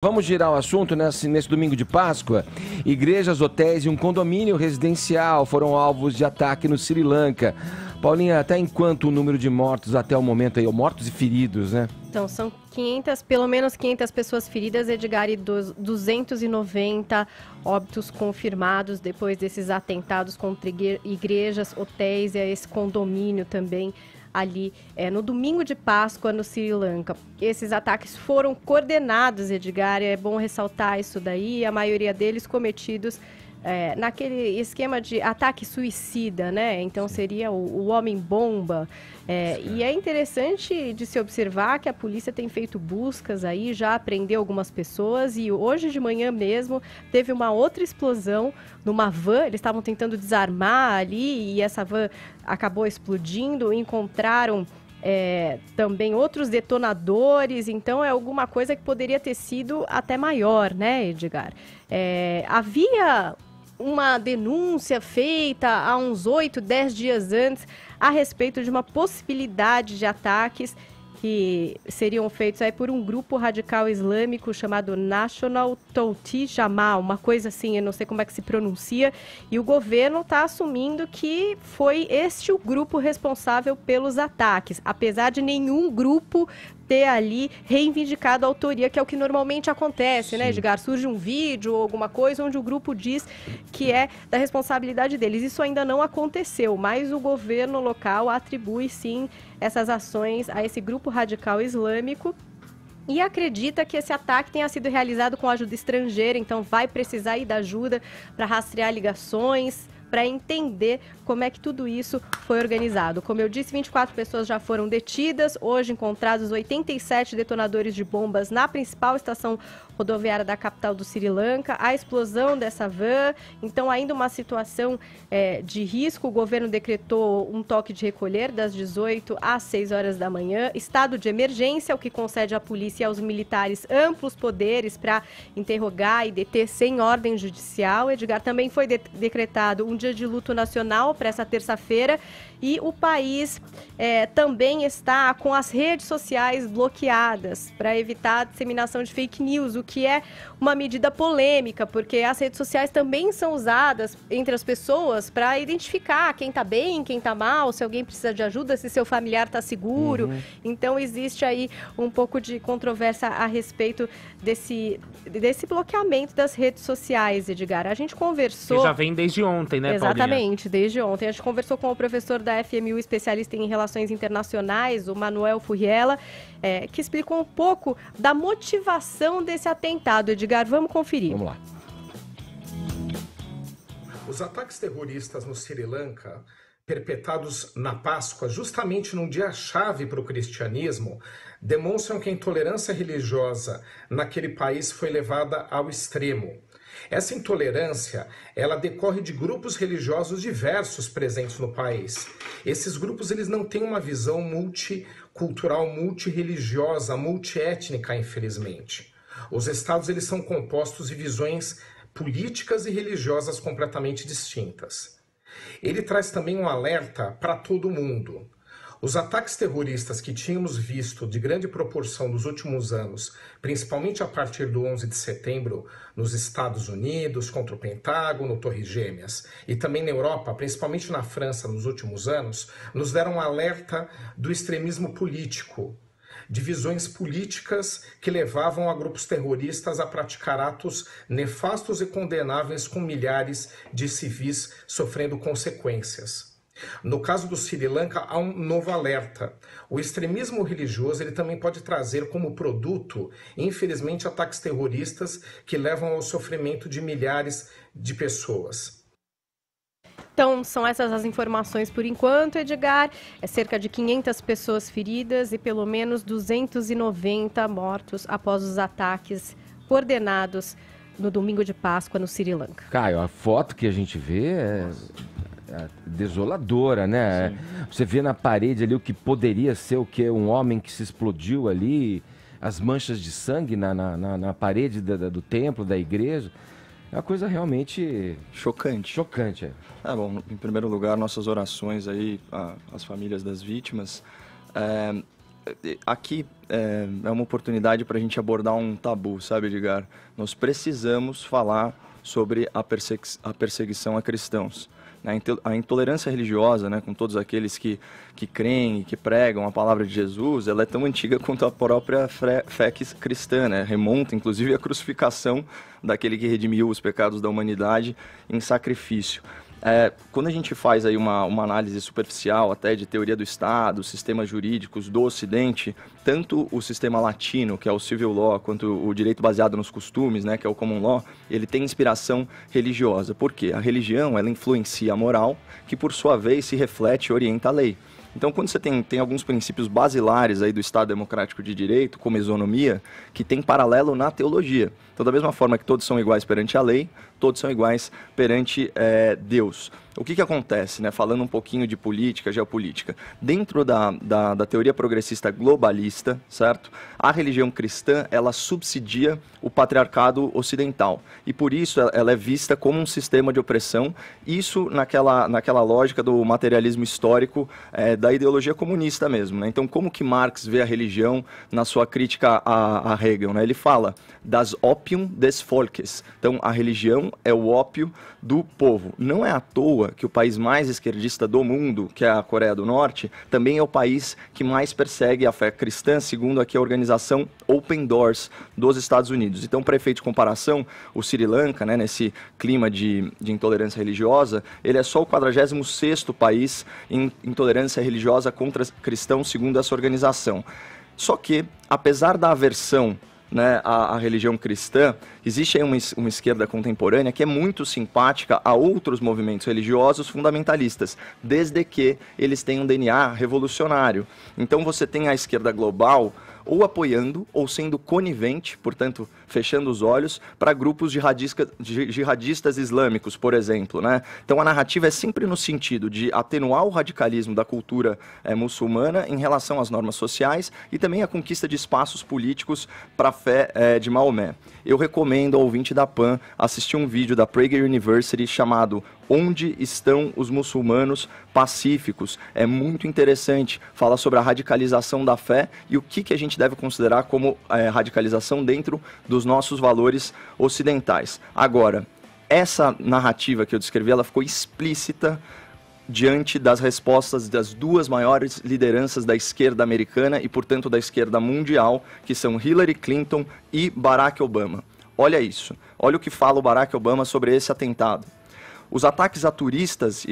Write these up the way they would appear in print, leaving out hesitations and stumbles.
Vamos girar o assunto nesse domingo de Páscoa. Igrejas, hotéis e um condomínio residencial foram alvos de ataque no Sri Lanka. Paulinha, até enquanto o número de mortos até o momento aí, mortos e feridos, né? Então, são 500, pelo menos 500 pessoas feridas, Edgar, e 290 óbitos confirmados depois desses atentados contra igrejas, hotéis e esse condomínio também ali no domingo de Páscoa no Sri Lanka. Esses ataques foram coordenados, Edgar, é bom ressaltar isso daí, a maioria deles cometidos naquele esquema de ataque suicida, né? Então seria o homem-bomba. E é interessante de se observar que a polícia tem feito buscas aí, já apreendeu algumas pessoas e hoje de manhã mesmo teve uma outra explosão numa van. Eles estavam tentando desarmar ali e essa van acabou explodindo. Encontraram também outros detonadores, então é alguma coisa que poderia ter sido até maior, né, Edgar? Havia uma denúncia feita há uns 8, 10 dias antes a respeito de uma possibilidade de ataques que seriam feitos aí por um grupo radical islâmico chamado National Touti Jamal, uma coisa assim, eu não sei como é que se pronuncia, e o governo está assumindo que foi este o grupo responsável pelos ataques, apesar de nenhum grupo ter ali reivindicado a autoria, que é o que normalmente acontece, né, Edgar? Surge um vídeo ou alguma coisa onde o grupo diz que é da responsabilidade deles. Isso ainda não aconteceu, mas o governo local atribui, sim, essas ações a esse grupo radical islâmico e acredita que esse ataque tenha sido realizado com ajuda estrangeira, então vai precisar ir da ajuda para rastrear ligações, para entender como é que tudo isso foi organizado. Como eu disse, 24 pessoas já foram detidas, hoje encontrados 87 detonadores de bombas na principal estação rodoviária da capital do Sri Lanka, a explosão dessa van, então ainda uma situação de risco. O governo decretou um toque de recolher das 18 às 6 horas da manhã, estado de emergência, o que concede à polícia e aos militares amplos poderes para interrogar e deter sem ordem judicial. Edgar, também foi decretado um dia de luto nacional para essa terça-feira e o país também está com as redes sociais bloqueadas para evitar a disseminação de fake news, o que é uma medida polêmica, porque as redes sociais também são usadas entre as pessoas para identificar quem está bem, quem está mal, se alguém precisa de ajuda, se seu familiar está seguro. Então existe aí um pouco de controvérsia a respeito desse bloqueamento das redes sociais, Edgar. A gente conversou... Que já vem desde ontem, né, Paulinha? Exatamente, desde ontem. A gente conversou com o professor da FMU, especialista em relações internacionais, o Manuel Furriela, que explicou um pouco da motivação desse atentado. Edgar, vamos conferir. Vamos lá. Os ataques terroristas no Sri Lanka, perpetrados na Páscoa, justamente num dia-chave para o cristianismo, demonstram que a intolerância religiosa naquele país foi levada ao extremo. Essa intolerância, ela decorre de grupos religiosos diversos presentes no país. Esses grupos, eles não têm uma visão multicultural, multirreligiosa, multiétnica, infelizmente. Os estados, eles são compostos de visões políticas e religiosas completamente distintas. Ele traz também um alerta para todo mundo. Os ataques terroristas que tínhamos visto de grande proporção nos últimos anos, principalmente a partir do 11 de setembro, nos Estados Unidos, contra o Pentágono, Torres Gêmeas, e também na Europa, principalmente na França nos últimos anos, nos deram um alerta do extremismo político, de visões políticas que levavam a grupos terroristas a praticar atos nefastos e condenáveis com milhares de civis sofrendo consequências. No caso do Sri Lanka, há um novo alerta. O extremismo religioso ele também pode trazer como produto, infelizmente, ataques terroristas que levam ao sofrimento de milhares de pessoas. Então, são essas as informações por enquanto, Edgar. Cerca de 500 pessoas feridas e pelo menos 290 mortos após os ataques coordenados no domingo de Páscoa no Sri Lanka. Caio, a foto que a gente vê é desoladora, né? Sim. Você vê na parede ali o que poderia ser um homem que se explodiu ali, as manchas de sangue na parede do templo, da igreja. É uma coisa realmente... chocante. Chocante, Bom, em primeiro lugar, nossas orações aí às famílias das vítimas. aqui é uma oportunidade para a gente abordar um tabu, sabe, Edgar? Nós precisamos falar sobre a perseguição a cristãos. A intolerância religiosa, né, com todos aqueles que creem e que pregam a palavra de Jesus, ela é tão antiga quanto a própria fé cristã, né? Remonta, inclusive, à crucificação daquele que redimiu os pecados da humanidade em sacrifício. Quando a gente faz aí uma análise superficial até de teoria do Estado, sistemas jurídicos do Ocidente, tanto o sistema latino, que é o civil law, quanto o direito baseado nos costumes, né, que é o common law, ele tem inspiração religiosa. Por quê? A religião, ela influencia a moral, que por sua vez se reflete e orienta a lei. Então, quando você tem alguns princípios basilares aí do Estado Democrático de Direito, como a isonomia, que tem paralelo na teologia. Então, da mesma forma que todos são iguais perante a lei, todos são iguais perante Deus. O que acontece, né? Falando um pouquinho de política, geopolítica. Dentro da teoria progressista globalista, certo? A religião cristã, ela subsidia o patriarcado ocidental. E por isso ela é vista como um sistema de opressão. Isso naquela lógica do materialismo histórico da ideologia comunista mesmo, né? Então, como que Marx vê a religião na sua crítica a Hegel, né? Ele fala das opium des Volkes. Então, a religião é o ópio do povo. Não é à toa que o país mais esquerdista do mundo, que é a Coreia do Norte, também é o país que mais persegue a fé cristã, segundo aqui a organização Open Doors dos Estados Unidos. Então, para efeito de comparação, o Sri Lanka, né, nesse clima de intolerância religiosa, ele é só o 46º país em intolerância religiosa contra cristãos, segundo essa organização. Só que, apesar da aversão, né, a religião cristã, existe aí uma esquerda contemporânea que é muito simpática a outros movimentos religiosos fundamentalistas, desde que eles tenham um DNA revolucionário. Então você tem a esquerda global ou apoiando ou sendo conivente, portanto, fechando os olhos, para grupos jihadistas islâmicos, por exemplo, né? Então a narrativa é sempre no sentido de atenuar o radicalismo da cultura muçulmana em relação às normas sociais e também a conquista de espaços políticos para a fé de Maomé. Eu recomendo ao ouvinte da PAN assistir um vídeo da Prager University chamado Onde Estão os Muçulmanos Pacíficos? É muito interessante, fala sobre a radicalização da fé e o que a gente deve considerar como radicalização dentro dos nossos valores ocidentais. Agora, essa narrativa que eu descrevi, ela ficou explícita diante das respostas das duas maiores lideranças da esquerda americana e, portanto, da esquerda mundial, que são Hillary Clinton e Barack Obama. Olha isso, olha o que fala o Barack Obama sobre esse atentado. Os ataques a turistas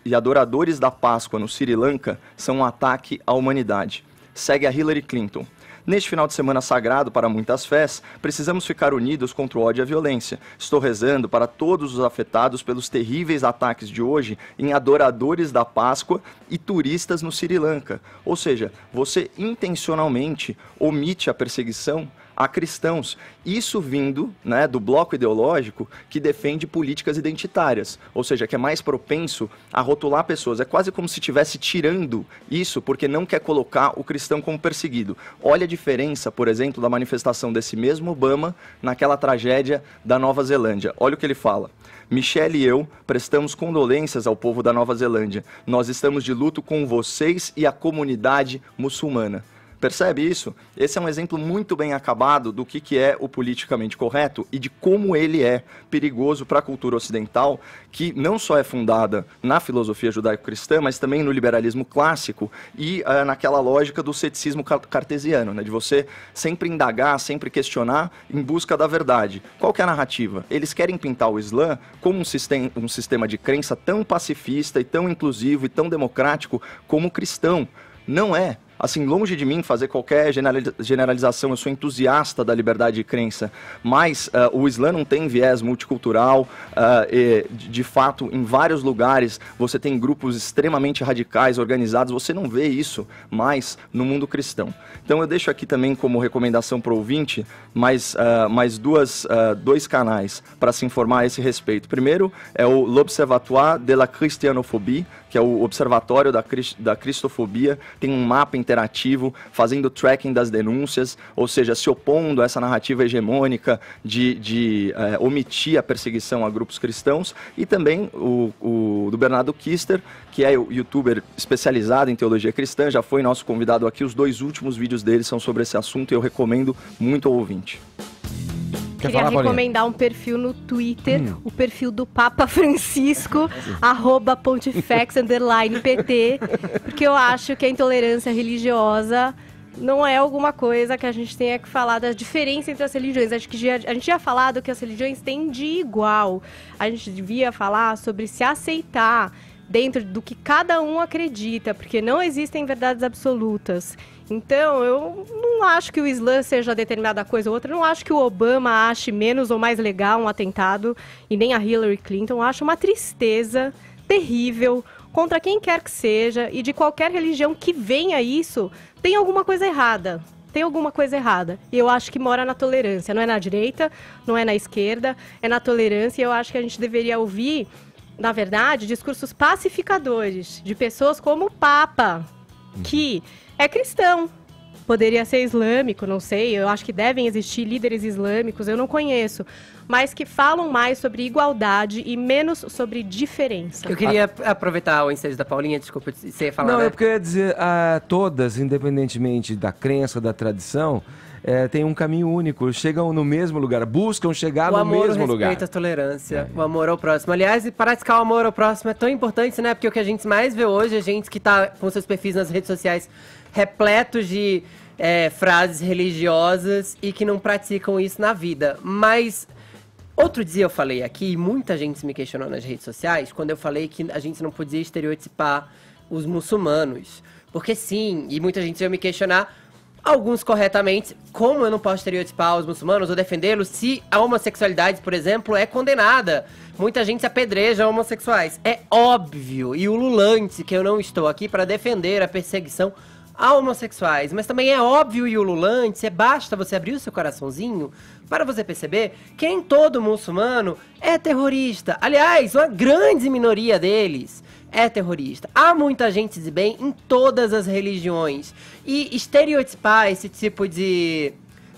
e adoradores da Páscoa no Sri Lanka são um ataque à humanidade. Segue a Hillary Clinton. Neste final de semana sagrado para muitas fés, precisamos ficar unidos contra o ódio e a violência. Estou rezando para todos os afetados pelos terríveis ataques de hoje em adoradores da Páscoa e turistas no Sri Lanka. Ou seja, você intencionalmente omite a perseguição a cristãos. Isso vindo, né, do bloco ideológico que defende políticas identitárias, ou seja, que é mais propenso a rotular pessoas. É quase como se estivesse tirando isso porque não quer colocar o cristão como perseguido. Olha a diferença, por exemplo, da manifestação desse mesmo Obama naquela tragédia da Nova Zelândia. Olha o que ele fala. Michelle e eu prestamos condolências ao povo da Nova Zelândia. Nós estamos de luto com vocês e a comunidade muçulmana. Percebe isso? Esse é um exemplo muito bem acabado do que é o politicamente correto e de como ele é perigoso para a cultura ocidental, que não só é fundada na filosofia judaico-cristã, mas também no liberalismo clássico e naquela lógica do ceticismo cartesiano, né? De você sempre indagar, sempre questionar em busca da verdade. Qual que é a narrativa? Eles querem pintar o Islã como um sistema de crença tão pacifista e tão inclusivo e tão democrático como o cristão. Não é. Assim, longe de mim fazer qualquer generalização, eu sou entusiasta da liberdade de crença, mas o Islã não tem viés multicultural, de fato, em vários lugares você tem grupos extremamente radicais, organizados, você não vê isso mais no mundo cristão. Então eu deixo aqui também como recomendação para o ouvinte mais dois canais para se informar a esse respeito. Primeiro é o L'Observatoire de la Christianophobie, que é o Observatório da Cristofobia, tem um mapa interativo fazendo tracking das denúncias, ou seja, se opondo a essa narrativa hegemônica de omitir a perseguição a grupos cristãos, e também o do Bernardo Kister, que é o youtuber especializado em teologia cristã, já foi nosso convidado aqui. Os 2 últimos vídeos dele são sobre esse assunto e eu recomendo muito ao ouvinte. Queria recomendar um perfil no Twitter, o perfil do Papa Francisco, @pontifex_pt, porque eu acho que a intolerância religiosa não é alguma coisa que a gente tenha que falar da diferença entre as religiões. Acho que a gente já falado que as religiões têm de igual. A gente devia falar sobre se aceitar dentro do que cada um acredita, porque não existem verdades absolutas. Então, eu não acho que o Islã seja determinada coisa ou outra, eu não acho que o Obama ache menos ou mais legal um atentado, e nem a Hillary Clinton. Eu acho uma tristeza terrível contra quem quer que seja, e de qualquer religião que venha isso, tem alguma coisa errada. Tem alguma coisa errada. E eu acho que mora na tolerância. Não é na direita, não é na esquerda, é na tolerância. E eu acho que a gente deveria ouvir, na verdade, discursos pacificadores de pessoas como o Papa, que é cristão, poderia ser islâmico, não sei, eu acho que devem existir líderes islâmicos, eu não conheço, mas que falam mais sobre igualdade e menos sobre diferença. Eu queria aproveitar o ensejo da Paulinha, desculpa, você ia falar, não, né? é porque eu ia dizer, todas, independentemente da crença, da tradição, tem um caminho único, chegam no mesmo lugar, buscam chegar no mesmo lugar. O amor, o respeito, a tolerância, o amor ao próximo. Aliás, praticar o amor ao próximo é tão importante, né? Porque o que a gente mais vê hoje é gente que tá com seus perfis nas redes sociais repletos de frases religiosas e que não praticam isso na vida. Mas outro dia eu falei aqui, e muita gente me questionou nas redes sociais, quando eu falei que a gente não podia estereotipar os muçulmanos. Porque sim, e muita gente ia me questionar, alguns corretamente, como eu não posso estereotipar os muçulmanos ou defendê-los se a homossexualidade, por exemplo, é condenada. Muita gente se apedreja homossexuais. É óbvio e ululante que eu não estou aqui para defender a perseguição a homossexuais, mas também é óbvio e ululante, basta você abrir o seu coraçãozinho para você perceber que nem todo muçulmano é terrorista. Aliás, uma grande minoria deles é terrorista. Há muita gente de bem em todas as religiões. E estereotipar esse tipo de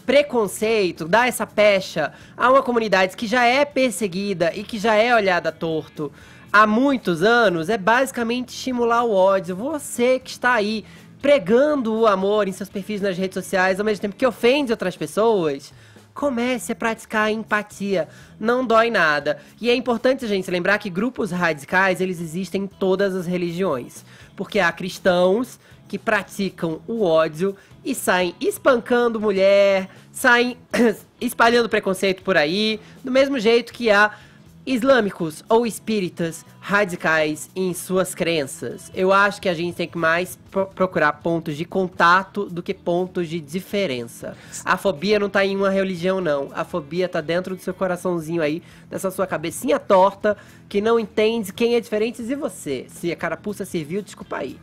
preconceito, dar essa pecha a uma comunidade que já é perseguida e que já é olhada torto há muitos anos, é basicamente estimular o ódio. Você que está aí pregando o amor em seus perfis nas redes sociais, ao mesmo tempo que ofende outras pessoas, comece a praticar a empatia. Não dói nada. E é importante a gente lembrar que grupos radicais, eles existem em todas as religiões. Porque há cristãos que praticam o ódio e saem espancando mulher, saem espalhando preconceito por aí, do mesmo jeito que há islâmicos ou espíritas radicais em suas crenças. Eu acho que a gente tem que mais procurar pontos de contato do que pontos de diferença. A fobia não tá em uma religião, não. A fobia tá dentro do seu coraçãozinho aí, dessa sua cabecinha torta, que não entende quem é diferente de você. Se a carapuça serviu, desculpa aí.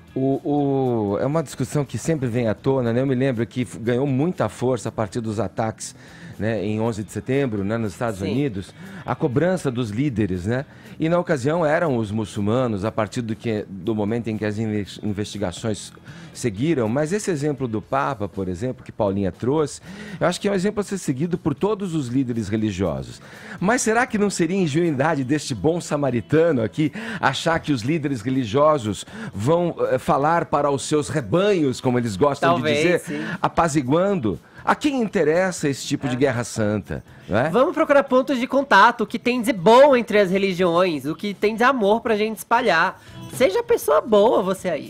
É uma discussão que sempre vem à tona, né? Eu me lembro que ganhou muita força a partir dos ataques, né, em 11 de setembro, né, nos Estados Unidos, a cobrança dos líderes, né? E na ocasião eram os muçulmanos, a partir do momento em que as investigações seguiram. Mas esse exemplo do Papa, por exemplo, que Paulinha trouxe, eu acho que é um exemplo a ser seguido por todos os líderes religiosos. Mas será que não seria ingenuidade deste bom samaritano aqui achar que os líderes religiosos vão falar para os seus rebanhos, como eles gostam de dizer, apaziguando? A quem interessa esse tipo de guerra santa? Não é? Vamos procurar pontos de contato, o que tem de bom entre as religiões, o que tem de amor pra gente espalhar. Seja pessoa boa você aí.